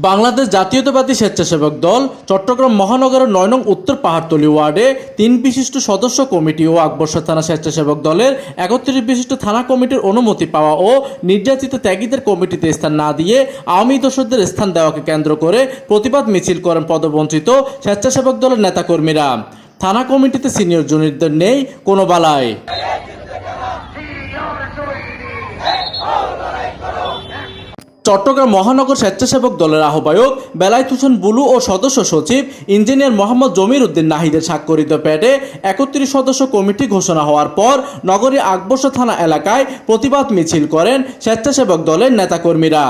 বাংলাদেশ জাতীয়তাবাদী স্বেচ্ছাসেবক দল চট্টগ্রাম মহানগরের ৯ নং উত্তর পাহাড়তলী ওয়ার্ডে ৩ বিশিষ্ট সদস্য কমিটি ও আকবর্ষা থানা স্বেচ্ছাসেবক দলের ৩১ বিশিষ্ট থানা কমিটির অনুমতি পাওয়া ও নির্যাতিত ত্যাগীদের কমিটিতে স্থান না দিয়ে আওয়ামী দোসরদের স্থান দেওয়াকে কেন্দ্র করে প্রতিবাদ মিছিল করেন পদবঞ্চিত স্বেচ্ছাসেবক দলের নেতাকর্মীরা। থানা কমিটিতে সিনিয়র জুনিয়রদের নেই কোনো বালাই। চট্টগ্রাম মহানগর স্বেচ্ছাসেবক দলের আহ্বায়ক বেলায়েত হোসেন বুলু ও সদস্য সচিব ইঞ্জিনিয়ার মোহাম্মদ জমির উদ্দিন নাহিদের স্বাক্ষরিত প্যাডে ৩১ সদস্য কমিটি ঘোষণা হওয়ার পর নগরীর আকবর্ষা থানা এলাকায় প্রতিবাদ মিছিল করেন স্বেচ্ছাসেবক দলের নেতাকর্মীরা।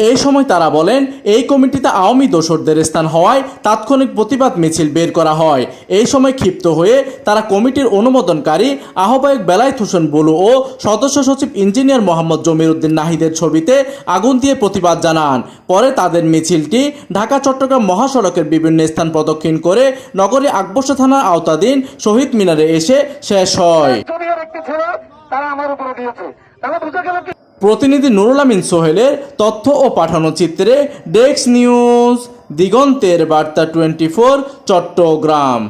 এই সময় তারা বলেন, এই কমিটিতে আওয়ামী দোসরদের স্থান হওয়ায় তাৎক্ষণিক প্রতিবাদ মিছিল বের করা হয়। এই সময় ক্ষিপ্ত হয়ে তারা কমিটির অনুমোদনকারী আহ্বায়ক বেলায়েত হোসেন বুলু ও সদস্য সচিব ইঞ্জিনিয়ার মোহাম্মদ জমির উদ্দিন নাহিদের ছবিতে আগুন দিয়ে প্রতিবাদ জানান। পরে তাদের মিছিলটি ঢাকা চট্টগ্রাম মহাসড়কের বিভিন্ন স্থান প্রদক্ষিণ করে নগরী আকবর্ষা থানার আওতাধীন শহীদ মিনারে এসে শেষ হয়। প্রতিনিধি নুরুল আমিন সোহেলের তথ্য ও পাঠানো চিত্রে ডেস্ক নিউজ, দিগন্তের বার্তা 24, চট্টগ্রাম।